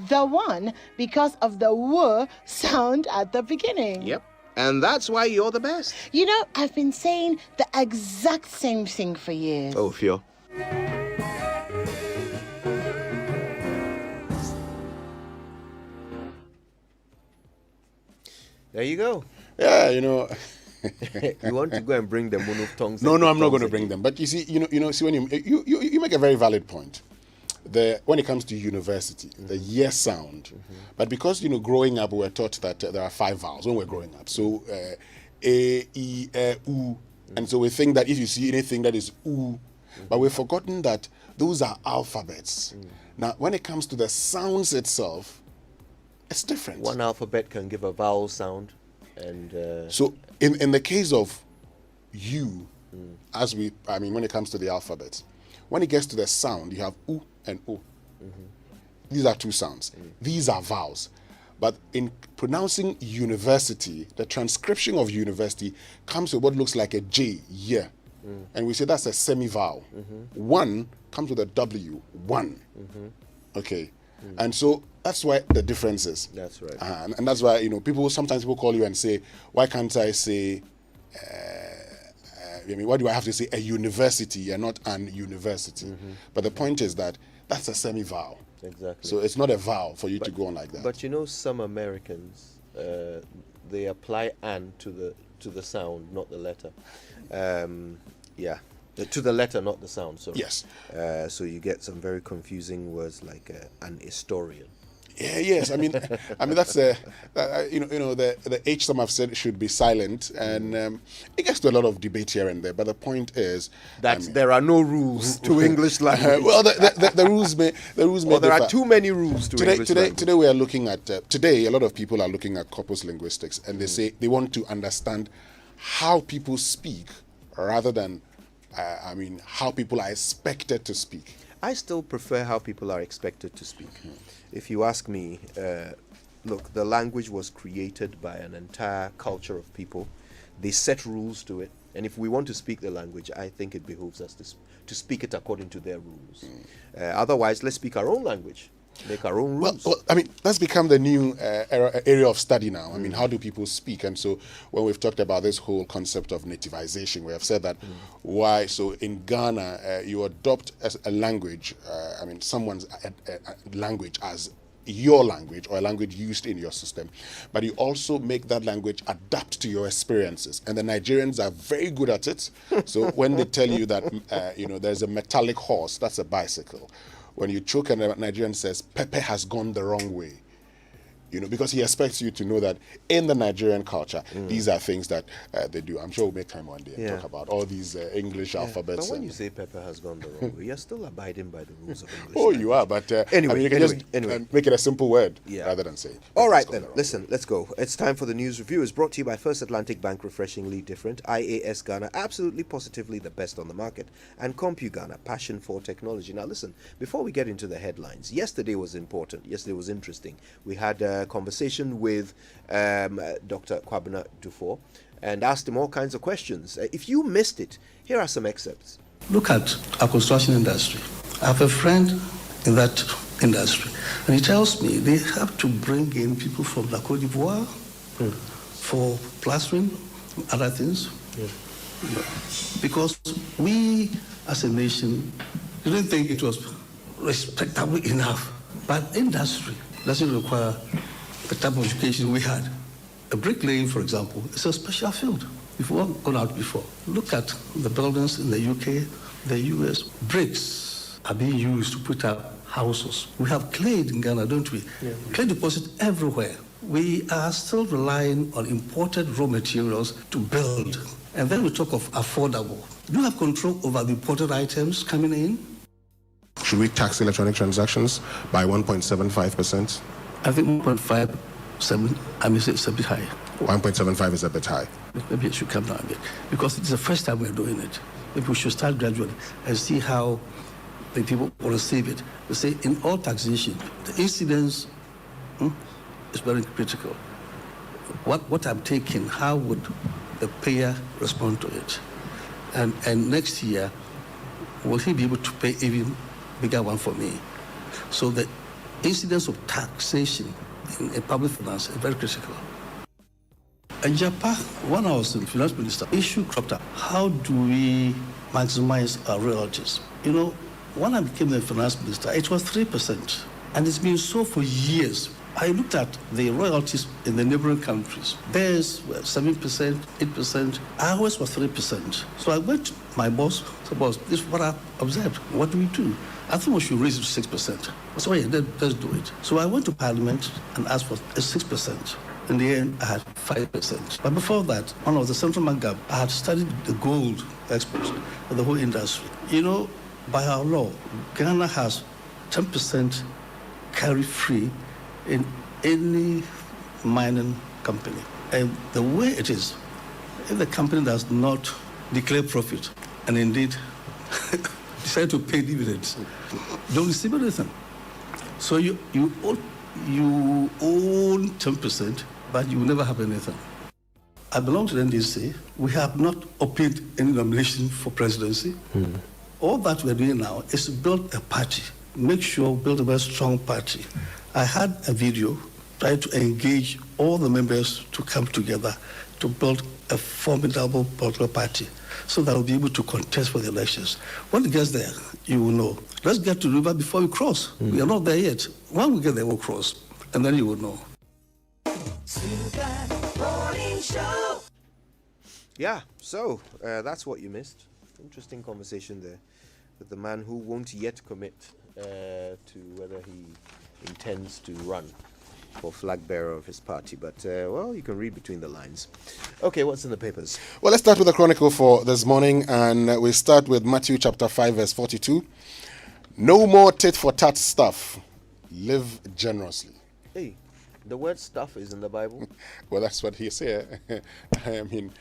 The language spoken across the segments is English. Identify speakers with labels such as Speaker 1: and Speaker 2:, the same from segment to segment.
Speaker 1: the one, because of the W sound at the beginning.
Speaker 2: Yep. And that's why you're the best.
Speaker 1: You know, I've been saying the exact same thing for years.
Speaker 2: Oh, Fio. There you go.
Speaker 3: Yeah, you know.
Speaker 2: You want to go and bring the monotongues?
Speaker 3: No, I'm not going to bring them. But you see, see when you make a very valid point. When it comes to university, the yes sound, but because growing up we were taught that there are 5 vowels when we're growing up. So a, e, u, and so we think that if you see anything that is u, but we've forgotten that those are alphabets. Now, when it comes to the sounds itself, it's different.
Speaker 2: One alphabet can give a vowel sound, and
Speaker 3: so in the case of U, when it comes to the alphabet, when it gets to the sound, you have U and O. These are 2 sounds. These are vowels. But in pronouncing university, the transcription of university comes with what looks like a J, yeah. And we say that's a semi-vowel. One comes with a W, one. Okay. And so that's why the difference is.
Speaker 2: That's right.
Speaker 3: And that's why, sometimes people call you and say, why can't I say, why do I have to say a university and not an university? But the point is that that's a semi-vowel.
Speaker 2: Exactly.
Speaker 3: So it's not a vowel for you to go on like that.
Speaker 2: But some Americans, they apply "an" to the sound, not the letter. To the letter, not the sound. Sorry.
Speaker 3: Yes.
Speaker 2: So you get some very confusing words like an historian.
Speaker 3: Yeah, yes. I mean that's the H some have said should be silent, and it gets to a lot of debate here and there. But the point is
Speaker 2: that there are no rules to English language.
Speaker 3: Well, the rules may
Speaker 2: there
Speaker 3: differ.
Speaker 2: are too many rules to English language.
Speaker 3: Today we are looking at a lot of people are looking at corpus linguistics, and they say they want to understand how people speak rather than how people are expected to speak.
Speaker 2: I still prefer how people are expected to speak. If you ask me, look, the language was created by an entire culture of people. They set rules to it. And if we want to speak the language, I think it behooves us to speak it according to their rules. Otherwise, let's speak our own language. Make our own rules.
Speaker 3: Well, that's become the new area of study now. How do people speak? And so when we've talked about this whole concept of nativization, we have said that why. So in Ghana, you adopt as a language, someone's language as your language or a language used in your system, but you also make that language adapt to your experiences. And the Nigerians are very good at it. So when they tell you that, there's a metallic horse, that's a bicycle. When you choke and a Nigerian says, Pepe has gone the wrong way, because he expects you to know that in the Nigerian culture, these are things that they do. I'm sure we'll make time one day and talk about all these English alphabets.
Speaker 2: But when you say Pepe has gone the wrong way, you're still abiding by the rules of English.
Speaker 3: Oh, you are, but you can just make it a simple word rather than say.
Speaker 2: All right, then. Listen, let's go. It's time for the news review. It's brought to you by First Atlantic Bank, refreshingly different. IAS Ghana, absolutely positively the best on the market. And Compu Ghana, passion for technology. Now, listen, before we get into the headlines, yesterday was important. Yesterday was interesting. We had a conversation with Dr. Kwabena Dufour and asked him all kinds of questions. If you missed it, here are some excerpts.
Speaker 4: Look at our construction industry. I have a friend in that industry, and he tells me they have to bring in people from La Côte d'Ivoire for plastering, other things. Because we, as a nation, didn't think it was respectable enough. But industry doesn't require the type of education we had. A bricklaying, for example, is a special field. We've all gone out before. Look at the buildings in the UK, the US. Bricks are being used to put up houses. We have clay in Ghana, don't we? Yeah. Clay deposit everywhere. We are still relying on imported raw materials to build. And then we talk of affordable. Do you have control over the imported items coming in?
Speaker 3: Should we tax electronic transactions by 1.75%?
Speaker 4: I think 1.57, it's a bit high.
Speaker 3: 1.75 is a bit high.
Speaker 4: Maybe it should come down a bit, because it's the first time we're doing it. Maybe we should start gradually and see how the people will receive it. They say in all taxation, the incidence is very critical. What I'm taking, how would the payer respond to it? And next year, will he be able to pay even bigger one for me? So that incidence of taxation in public finance is very critical. In Japan, when I was the finance minister, issue cropped up. How do we maximize our royalties? You know, when I became the finance minister, it was 3%. And it's been so for years. I looked at the royalties in the neighboring countries. Theirs were 7%, 8%. Ours was 3%. So I went to my boss, said, boss, this is what I observed. What do we do? I think we should raise it to 6%. I said, yeah, let's do it. So I went to Parliament and asked for a 6%. In the end, I had 5%. But before that, when I was the central bank gap, I had studied the gold exports of the whole industry. You know, by our law, Ghana has 10% carry-free in any mining company. And the way it is, if the company does not declare profit and indeed decide to pay dividends, don't receive anything. So you own 10%, but you will never have anything. I belong to the NDC. We have not obtained any nomination for presidency. All that we're doing now is to build a party, build a very strong party. I had a video trying to engage all the members to come together to build a formidable political party so that we'll be able to contest for the elections. When it gets there, you will know. Let's get to the river before we cross. We are not there yet. When we get there, we'll cross, and then you will know.
Speaker 2: Yeah, so that's what you missed. Interesting conversation there with the man who won't yet commit to whether he intends to run for flag bearer of his party. But, well, you can read between the lines. Okay, what's in the papers?
Speaker 3: Well, let's start with the Chronicle for this morning, and we start with Matthew chapter 5, verse 42. No more tit-for-tat stuff. Live generously.
Speaker 2: Hey, the word stuff is in the Bible.
Speaker 3: Well, that's what he said. I mean,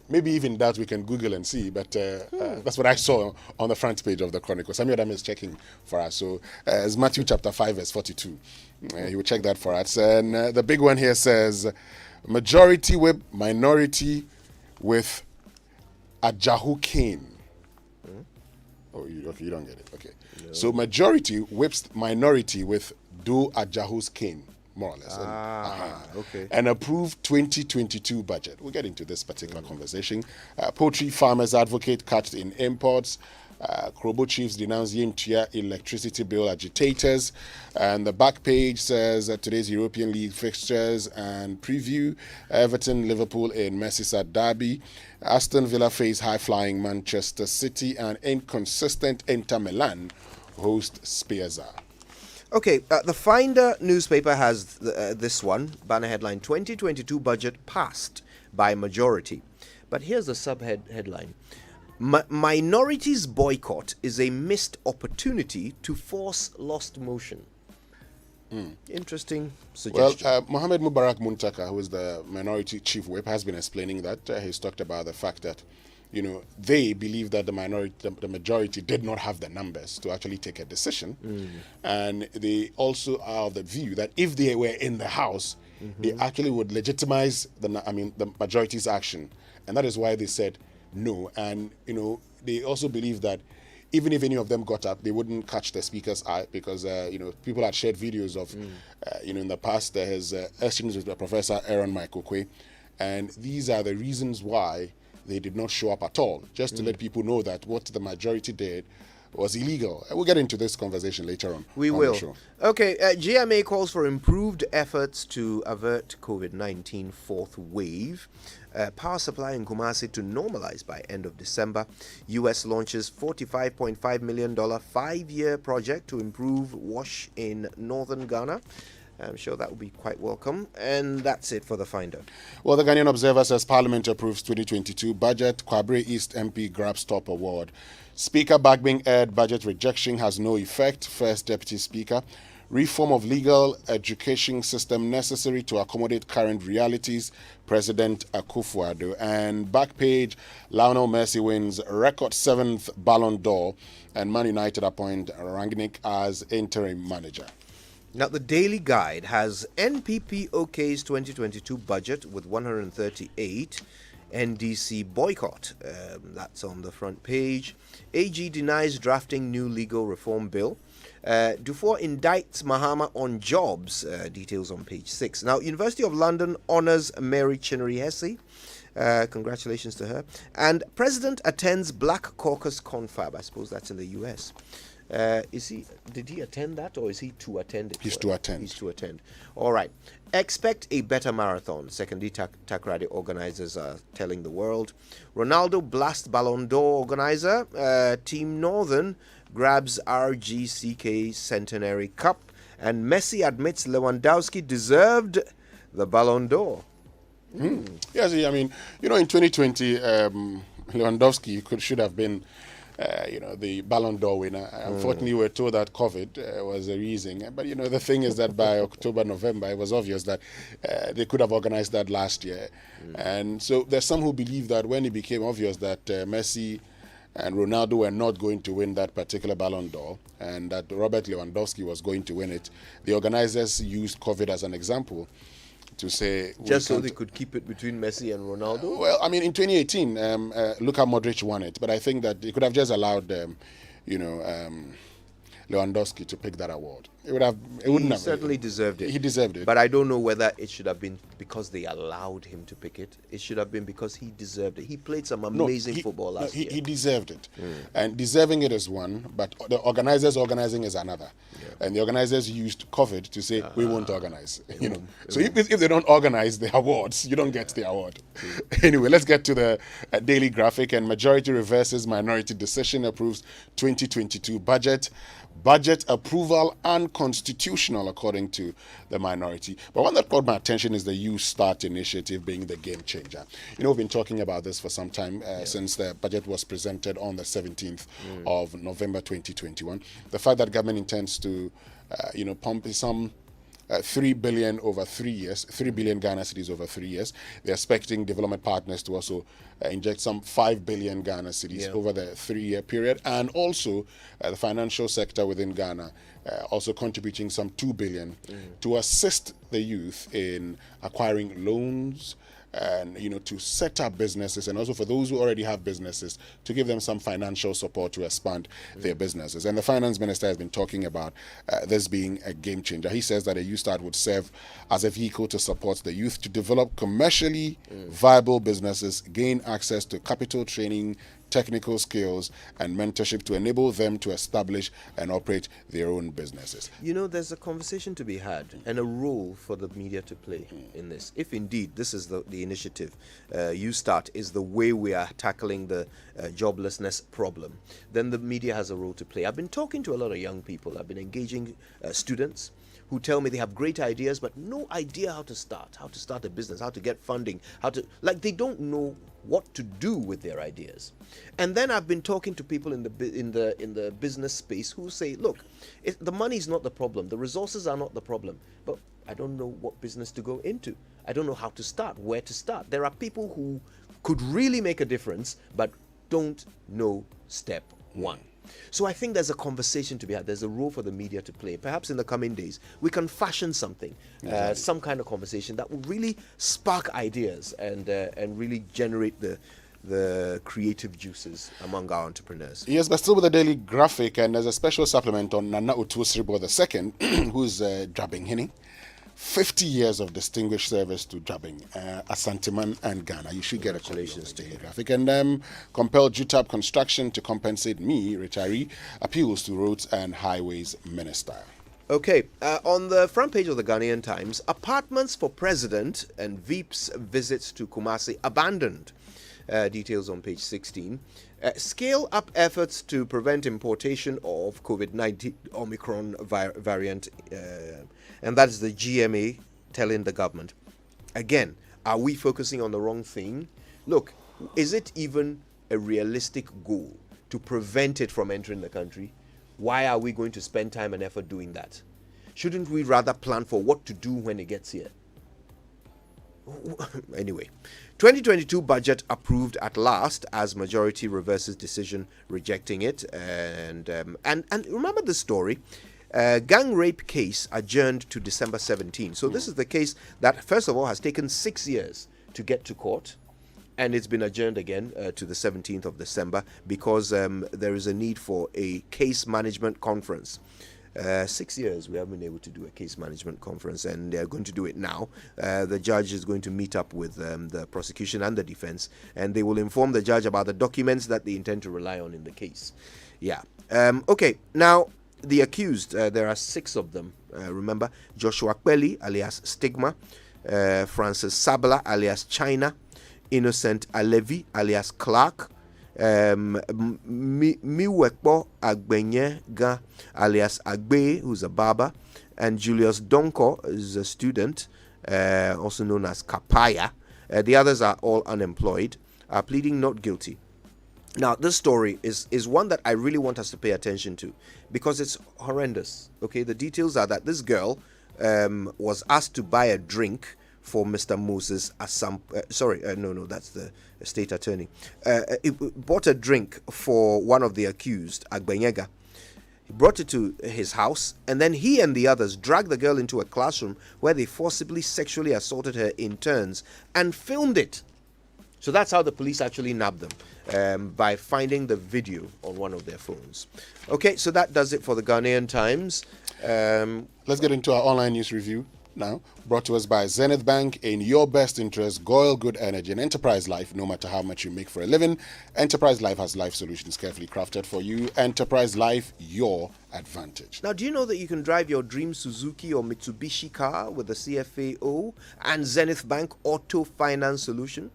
Speaker 3: maybe even that we can Google and see, but that's what I saw on the front page of the Chronicle. Samuel Adam is checking for us. So it's Matthew chapter 5, verse 42. He will check that for us. And the big one here says, majority whip minority with Ajahu cane. Oh, you don't get it. Okay. No. So majority whips minority with Do Ajahu's cane, more or less.
Speaker 2: Okay.
Speaker 3: An approved 2022 budget. We'll get into this particular conversation. Poultry farmers advocate cuts in imports. Krobo chiefs denounce Yintia electricity bill agitators. And the back page says today's European League fixtures and preview. Everton, Liverpool in Merseyside derby. Aston Villa face high-flying Manchester City, and inconsistent Inter Milan host Spezia.
Speaker 2: Okay, the Finder newspaper has this one, banner headline, 2022 budget passed by majority. But here's the subheadline. Minorities boycott is a missed opportunity to force lost motion. Interesting suggestion.
Speaker 3: Well, Mohammed Mubarak Muntaka, who is the minority chief whip, has been explaining that. He's talked about the fact that, you know, they believe that the majority did not have the numbers to actually take a decision. And they are of the view that if they were in the House, they actually would legitimize the majority's action. And that is why they said no. And, you know, they also believe that even if any of them got up, they wouldn't catch the speaker's eye because, you know, people had shared videos of, you know, in the past, there has exchanges with Professor Aaron Michael Kwe. And these are the reasons why they did not show up at all, just to let people know that what the majority did was illegal. We'll get into this conversation later on.
Speaker 2: We will. Okay, GMA calls for improved efforts to avert COVID-19 fourth wave. Power supply in Kumasi to normalize by end of December. U.S. launches $45.5 million 5-year project to improve wash in northern Ghana. I'm sure that will be quite welcome. And that's it for the Finder.
Speaker 3: Well, the Ghanaian Observer says Parliament approves 2022 budget. Kwabre East MP grabs top award. Speaker Bagbing aired budget rejection has no effect. First Deputy Speaker. Reform of legal education system necessary to accommodate current realities. President Akufo-Addo. And back page, Lionel Messi wins record 7th Ballon d'Or, and Man United appoint Rangnick as interim manager.
Speaker 2: Now, the Daily Guide has NPP OK's 2022 budget with 138. NDC boycott. That's on the front page. AG denies drafting new legal reform bill. Dufour indicts Mahama on jobs. Details on page 6. Now, University of London honours Mary Chinnery Hesse. Congratulations to her. And President attends Black Caucus Confab. I suppose that's in the US. Did he attend that, or is he to attend it?
Speaker 3: He's to attend.
Speaker 2: He's to attend. All right. Expect a better marathon. Secondly, Takrady organizers are telling the world. Ronaldo blast Ballon d'Or organizer. Team Northern grabs RGCK Centenary Cup. And Messi admits Lewandowski deserved the Ballon d'Or.
Speaker 3: Yes, I mean, in 2020, Lewandowski should have been, the Ballon d'Or winner. Unfortunately, we're told that COVID was the reason. But, the thing is that by October, November, it was obvious that they could have organized that last year. And so there's some who believe that when it became obvious that Messi and Ronaldo were not going to win that particular Ballon d'Or and that Robert Lewandowski was going to win it, the organizers used COVID as an example to say...
Speaker 2: Just so they could keep it between Messi and Ronaldo?
Speaker 3: Well, I mean, in 2018, Luka Modric won it, but I think that they could have just allowed, Lewandowski to pick that award. He
Speaker 2: certainly deserved it.
Speaker 3: He deserved it.
Speaker 2: But I don't know whether it should have been because they allowed him to pick it. It should have been because he deserved it. He played some amazing football last year.
Speaker 3: He deserved it. And deserving it is one, but the organizers organizing is another. Yeah. And the organizers used COVID to say, we won't organize. So if they don't organize the awards, you don't get the award. Anyway, let's get to the daily graphic. And majority reverses minority decision, approves 2022 budget. Budget approval unconstitutional, according to the minority. But one that caught my attention is the You Start initiative being the game changer. We've been talking about this for some time since the budget was presented on the 17th of November 2021. The fact that government intends to, pump some 3 billion over 3 years, 3 billion Ghana cedis over 3 years. They're expecting development partners to also inject some 5 billion Ghana cedis over the 3-year period. And also the financial sector within Ghana also contributing some 2 billion to assist the youth in acquiring loans, and to set up businesses, and also for those who already have businesses to give them some financial support to expand their businesses. And the finance minister has been talking about this being a game changer. He says that a Youth Start would serve as a vehicle to support the youth to develop commercially viable businesses, gain access to capital, training, technical skills and mentorship to enable them to establish and operate their own businesses.
Speaker 2: There's a conversation to be had and a role for the media to play in this. If indeed this is the initiative, You Start is the way we are tackling the joblessness problem, then the media has a role to play. I've been talking to a lot of young people. I've been engaging students who tell me they have great ideas but no idea how to start a business, how to get funding, they don't know what to do with their ideas. And then I've been talking to people in the business space who say, look, the money is not the problem, the resources are not the problem, but I don't know what business to go into. I don't know how to start, where to start. There are people who could really make a difference but don't know step one. So I think there's a conversation to be had. There's a role for the media to play. Perhaps in the coming days, we can fashion something, some kind of conversation that will really spark ideas and really generate the creative juices among our entrepreneurs.
Speaker 3: Yes, but still with the daily graphic, and there's a special supplement on Nana Utuosribo II, who's Drabing Hini. 50 years of distinguished service to Drabing, Asanteman and Ghana. You should get a congratulations to the graphic. And compelled UTAP construction to compensate me, retiree, appeals to Roads and Highways Minister.
Speaker 2: Okay, on the front page of the Ghanaian Times, apartments for president and Veep's visits to Kumasi abandoned. Details on page 16. Scale up efforts to prevent importation of COVID-19 Omicron variant, and that is the GMA telling the government. Again, are we focusing on the wrong thing? Look, is it even a realistic goal to prevent it from entering the country? Why are we going to spend time and effort doing that? Shouldn't we rather plan for what to do when it gets here? Anyway, 2022 budget approved at last as majority reverses decision rejecting it. And remember the story. Gang rape case adjourned to December 17. So this is the case that, first of all, has taken 6 years to get to court. And it's been adjourned again to the 17th of December because there is a need for a case management conference. 6 years we haven't been able to do a case management conference, and they're going to do it now. The judge is going to meet up with the prosecution and the defense, and they will inform the judge about the documents that they intend to rely on in the case. Yeah. Okay, now the accused, there are 6 of them. Remember, Joshua Kweli alias Stigma, Francis Sabla alias China, Innocent Alevi alias Clark, Miwekpo Agbenyega alias Agbe, who's a barber, and Julius Donko is a student, also known as Kapaya. The others are all unemployed, are pleading not guilty. Now, this story is one that I really want us to pay attention to because it's horrendous. Okay, the details are that this girl was asked to buy a drink for Mr. Moses Assam. No, that's the state attorney. He bought a drink for one of the accused, Agbenyega. He brought it to his house, and then he and the others dragged the girl into a classroom where they forcibly sexually assaulted her in turns and filmed it. So that's how the police actually nabbed them, by finding the video on one of their phones. Okay, so that does it for the Ghanaian Times.
Speaker 3: Let's get into our online news review now, brought to us by Zenith Bank. In your best interest, Goil Good Energy and Enterprise Life. No matter how much you make for a living, Enterprise Life has life solutions carefully crafted for you. Enterprise Life, your advantage.
Speaker 2: Now, do you know that you can drive your dream Suzuki or Mitsubishi car with the CFAO and Zenith Bank Auto Finance Solution?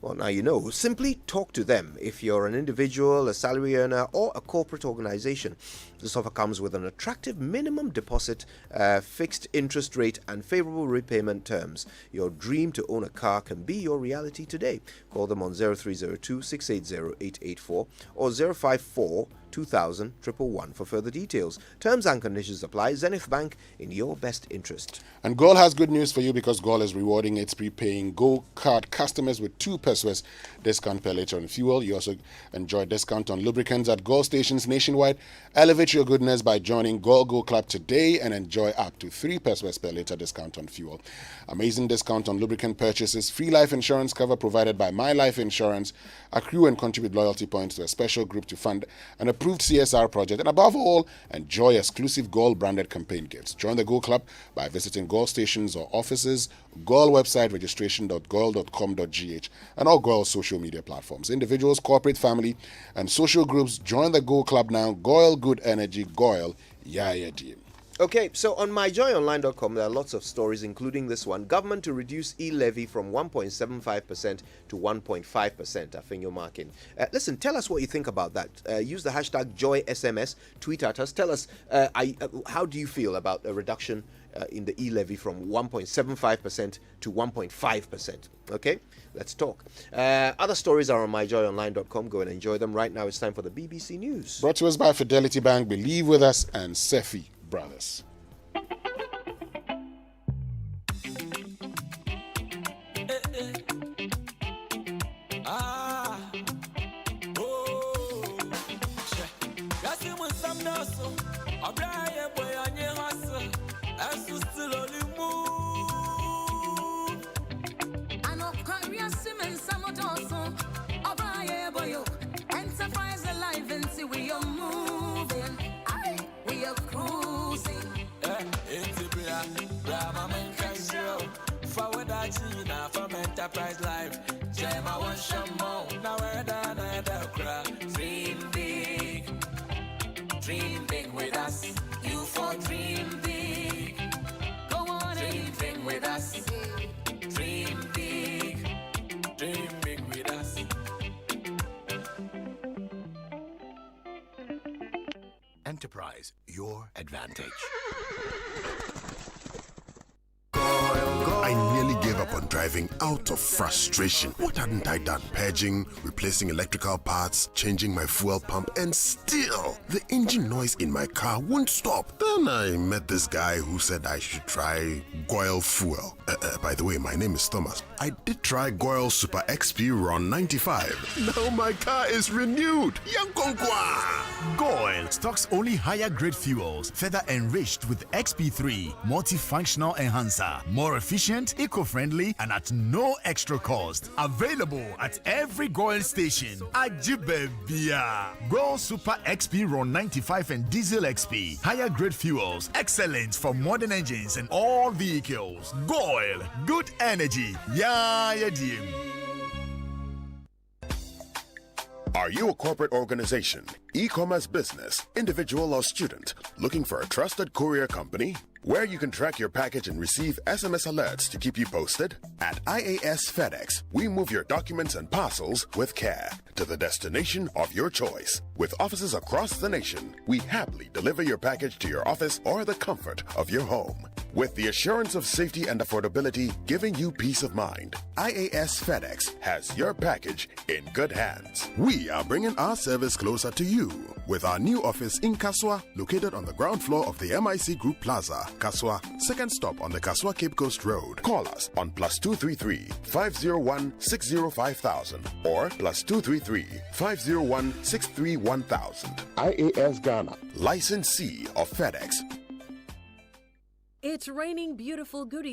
Speaker 2: Well, now you know. Simply talk to them if you're an individual, a salary earner, or a corporate organization. This offer comes with an attractive minimum deposit, fixed interest rate, and favorable repayment terms. Your dream to own a car can be your reality today. Call them on 0302 680 884 or 054 2000 111 for further details. Terms and conditions apply. Zenith Bank, in your best interest.
Speaker 3: And Goil has good news for you because Goil is rewarding its prepaying Go card customers with 2 pesos discount per liter on fuel. You also enjoy discount on lubricants at Goil stations nationwide. Elevate your goodness by joining Goil Go Club today and enjoy up to 3 pesos per liter discount on fuel. Amazing discount on lubricant purchases, free life insurance cover provided by My Life Insurance, accrue and contribute loyalty points to a special group to fund an approved CSR project, and above all, enjoy exclusive Goil branded campaign gifts. Join the Go Club by visiting Goil stations or offices, Goil website registration.goil.com.gh, and all Goil social media platforms. Individuals, corporate, family, and social groups, join the Go Club now. Goil Good Energy, Goil, Yaya Dim.
Speaker 2: Okay, so on myjoyonline.com, there are lots of stories, including this one. Government to reduce e-levy from 1.75% to 1.5%. I think you're marking. Listen, tell us what you think about that. Use the hashtag JoySMS. Tweet at us. Tell us, how do you feel about a reduction in the e-levy from 1.75% to 1.5%? Okay, let's talk. Other stories are on myjoyonline.com. Go and enjoy them. Right now, it's time for the BBC News.
Speaker 3: Brought to us by Fidelity Bank, Believe With Us, and Sefi Brothers.
Speaker 5: Enterprise alive and see we are moving. We are cruising. Forward China from Enterprise Life. Jema one shamo. Now we're done at the crowd. Dream big with us. You for dream big. Go on and dream with us. Dream big with us.
Speaker 6: Enterprise, your advantage.
Speaker 7: I nearly gave up on driving out of frustration. What hadn't I done? Purging, replacing electrical parts, changing my fuel pump, and still, the engine noise in my car won't stop. Then I met this guy who said I should try Goil Fuel. By the way, my name is Thomas. I did try Goil Super XP Ron 95. Now my car is renewed. Yankonkwa!
Speaker 6: Goil stocks only higher grade fuels, further enriched with XP3, multifunctional enhancer, more efficient, eco-friendly, and at no extra cost. Available at every Goil station. Ajibebia. Goil Super XP Ron 95 and Diesel XP. Higher grade fuels. Excellent for modern engines and all vehicles. Goil. Good energy. Yeah, dear.
Speaker 7: Are you a corporate organization, e-commerce business, individual or student looking for a trusted courier company where you can track your package and receive SMS alerts to keep you posted? At IAS FedEx, we move your documents and parcels with care to the destination of your choice. With offices across the nation, we happily deliver your package to your office or the comfort of your home. With the assurance of safety and affordability giving you peace of mind, IAS FedEx has your package in good hands. We are bringing our service closer to you with our new office in Kaswa, located on the ground floor of the MIC Group Plaza, Kaswa, second stop on the Kaswa Cape Coast Road. Call us on +233 501 605,000 or +233 501 631,000. IAS Ghana, licensee of FedEx.
Speaker 8: It's raining beautiful goodies.